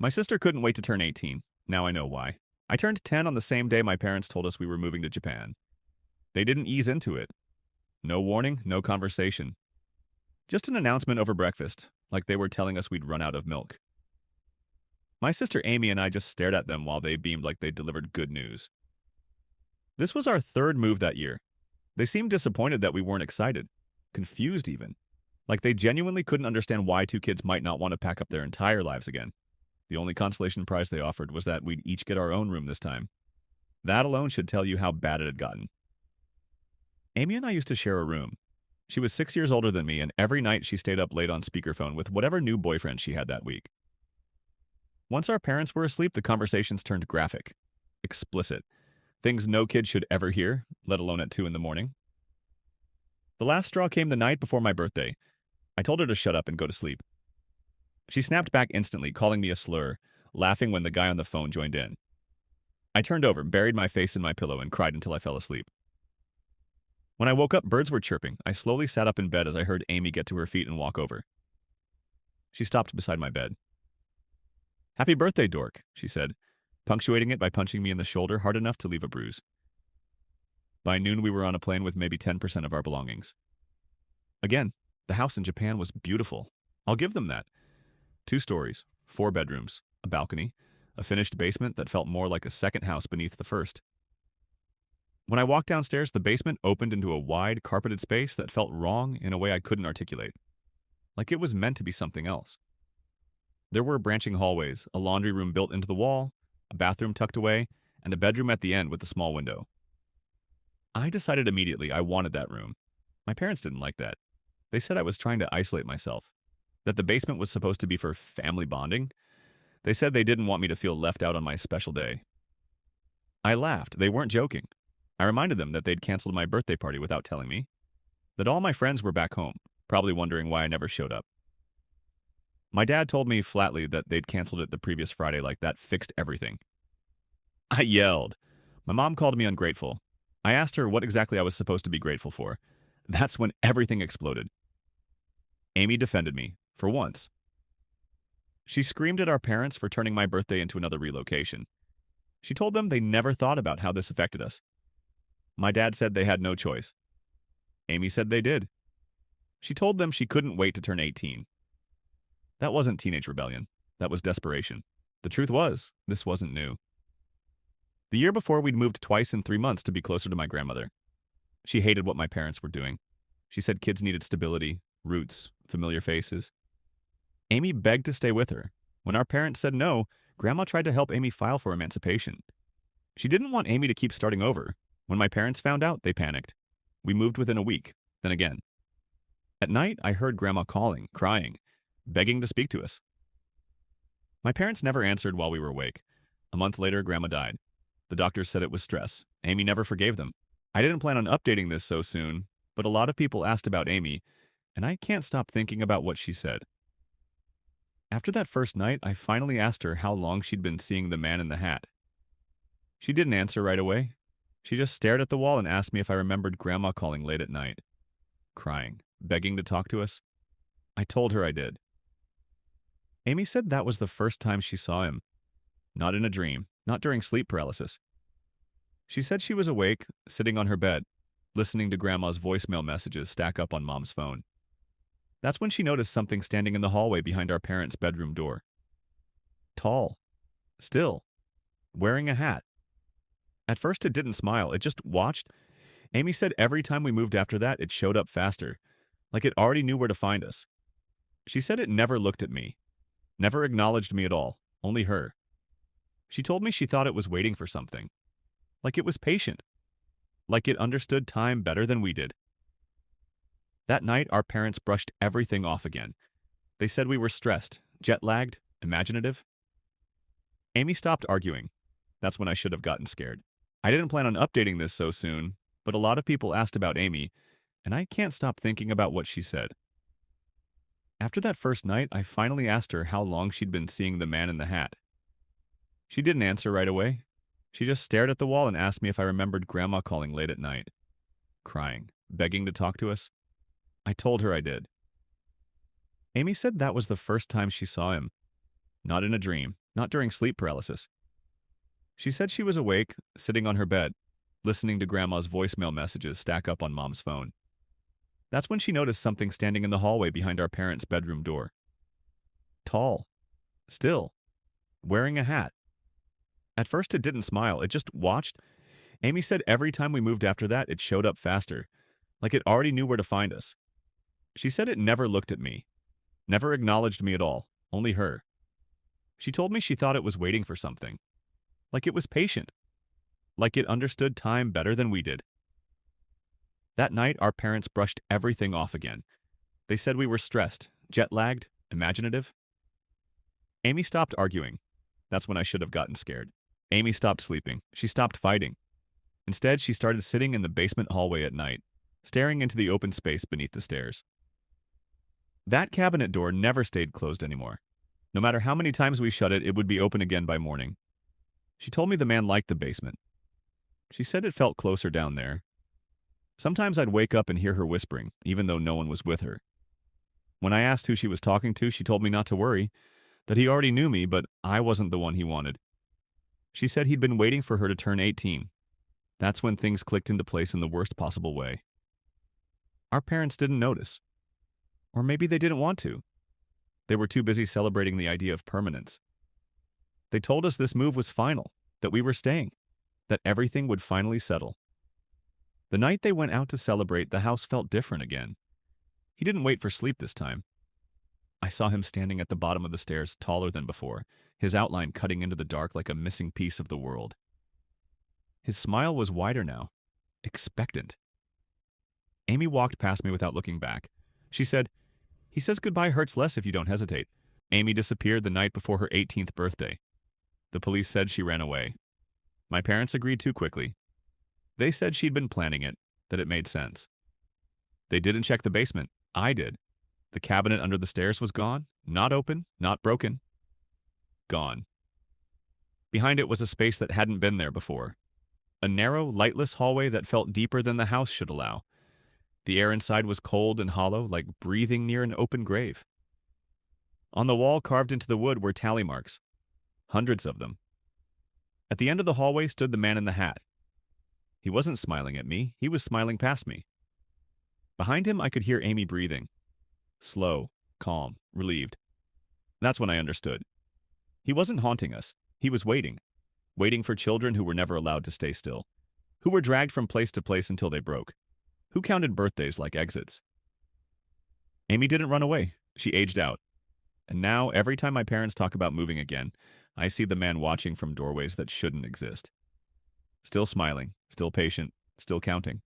My sister couldn't wait to turn 18. Now I know why. I turned 10 on the same day my parents told us we were moving to Japan. They didn't ease into it. No warning, no conversation. Just an announcement over breakfast, like they were telling us we'd run out of milk. My sister Amy and I just stared at them while they beamed like they'd delivered good news. This was our third move that year. They seemed disappointed that we weren't excited, confused even. Like they genuinely couldn't understand why two kids might not want to pack up their entire lives again. The only consolation prize they offered was that we'd each get our own room this time. That alone should tell you how bad it had gotten. Amy and I used to share a room. She was 6 years older than me, and every night she stayed up late on speakerphone with whatever new boyfriend she had that week. Once our parents were asleep, the conversations turned graphic, explicit, things no kid should ever hear, let alone at 2 in the morning. The last straw came the night before my birthday. I told her to shut up and go to sleep. She snapped back instantly, calling me a slur, laughing when the guy on the phone joined in. I turned over, buried my face in my pillow, and cried until I fell asleep. When I woke up, birds were chirping. I slowly sat up in bed as I heard Amy get to her feet and walk over. She stopped beside my bed. "Happy birthday, dork," she said, punctuating it by punching me in the shoulder hard enough to leave a bruise. By noon, we were on a plane with maybe 10% of our belongings. Again, the house in Japan was beautiful. I'll give them that. 2 stories, 4 bedrooms, a balcony, a finished basement that felt more like a second house beneath the first. When I walked downstairs, the basement opened into a wide, carpeted space that felt wrong in a way I couldn't articulate. Like it was meant to be something else. There were branching hallways, a laundry room built into the wall, a bathroom tucked away, and a bedroom at the end with a small window. I decided immediately I wanted that room. My parents didn't like that. They said I was trying to isolate myself, that the basement was supposed to be for family bonding. They said they didn't want me to feel left out on my special day. I laughed. They weren't joking. I reminded them that they'd canceled my birthday party without telling me, that all my friends were back home, probably wondering why I never showed up. My dad told me flatly that they'd canceled it the previous Friday, like that fixed everything. I yelled. My mom called me ungrateful. I asked her what exactly I was supposed to be grateful for. That's when everything exploded. Amy defended me, for once. She screamed at our parents for turning my birthday into another relocation. She told them they never thought about how this affected us. My dad said they had no choice. Amy said they did. She told them she couldn't wait to turn 18. That wasn't teenage rebellion. That was desperation. The truth was, this wasn't new. The year before, we'd moved twice in 3 months to be closer to my grandmother. She hated what my parents were doing. She said kids needed stability, roots, familiar faces. Amy begged to stay with her. When our parents said no, Grandma tried to help Amy file for emancipation. She didn't want Amy to keep starting over. When my parents found out, they panicked. We moved within a week, then again. At night, I heard Grandma calling, crying, begging to speak to us. My parents never answered while we were awake. A month later, Grandma died. The doctors said it was stress. Amy never forgave them. I didn't plan on updating this so soon, but a lot of people asked about Amy, and I can't stop thinking about what she said. After that first night, I finally asked her how long she'd been seeing the man in the hat. She didn't answer right away. She just stared at the wall and asked me if I remembered Grandma calling late at night, crying, begging to talk to us. I told her I did. Amy said that was the first time she saw him. Not in a dream, not during sleep paralysis. She said she was awake, sitting on her bed, listening to Grandma's voicemail messages stack up on Mom's phone. That's when she noticed something standing in the hallway behind our parents' bedroom door. Tall. Still. Wearing a hat. At first it didn't smile, it just watched. Amy said every time we moved after that, it showed up faster, like it already knew where to find us. She said it never looked at me, never acknowledged me at all, only her. She told me she thought it was waiting for something, like it was patient, like it understood time better than we did. That night, our parents brushed everything off again. They said we were stressed, jet-lagged, imaginative. Amy stopped arguing. That's when I should have gotten scared. I didn't plan on updating this so soon, but a lot of people asked about Amy, and I can't stop thinking about what she said. After that first night, I finally asked her how long she'd been seeing the man in the hat. She didn't answer right away. She just stared at the wall and asked me if I remembered Grandma calling late at night, crying, begging to talk to us. I told her I did. Amy said that was the first time she saw him. Not in a dream, not during sleep paralysis. She said she was awake, sitting on her bed, listening to Grandma's voicemail messages stack up on Mom's phone. That's when she noticed something standing in the hallway behind our parents' bedroom door. Tall. Still. Wearing a hat. At first it didn't smile, it just watched. Amy said every time we moved after that, it showed up faster, like it already knew where to find us. She said it never looked at me, never acknowledged me at all, only her. She told me she thought it was waiting for something, like it was patient, like it understood time better than we did. That night, our parents brushed everything off again. They said we were stressed, jet-lagged, imaginative. Amy stopped arguing. That's when I should have gotten scared. Amy stopped sleeping. She stopped fighting. Instead, she started sitting in the basement hallway at night, staring into the open space beneath the stairs. That cabinet door never stayed closed anymore. No matter how many times we shut it, it would be open again by morning. She told me the man liked the basement. She said it felt closer down there. Sometimes I'd wake up and hear her whispering, even though no one was with her. When I asked who she was talking to, she told me not to worry, that he already knew me, but I wasn't the one he wanted. She said he'd been waiting for her to turn 18. That's when things clicked into place in the worst possible way. Our parents didn't notice. Or maybe they didn't want to. They were too busy celebrating the idea of permanence. They told us this move was final, that we were staying, that everything would finally settle. The night they went out to celebrate, the house felt different again. He didn't wait for sleep this time. I saw him standing at the bottom of the stairs, taller than before, his outline cutting into the dark like a missing piece of the world. His smile was wider now, expectant. Amy walked past me without looking back. She said, "He says goodbye hurts less if you don't hesitate." Amy disappeared the night before her 18th birthday. The police said she ran away. My parents agreed too quickly. They said she'd been planning it, that it made sense. They didn't check the basement. I did. The cabinet under the stairs was gone, not open, not broken. Gone. Behind it was a space that hadn't been there before. A narrow, lightless hallway that felt deeper than the house should allow. The air inside was cold and hollow, like breathing near an open grave. On the wall carved into the wood were tally marks. Hundreds of them. At the end of the hallway stood the man in the hat. He wasn't smiling at me, he was smiling past me. Behind him, I could hear Amy breathing. Slow, calm, relieved. That's when I understood. He wasn't haunting us. He was waiting. Waiting for children who were never allowed to stay still. Who were dragged from place to place until they broke. Who counted birthdays like exits. Amy didn't run away. She aged out. And now, every time my parents talk about moving again, I see the man watching from doorways that shouldn't exist. Still smiling, still patient, still counting.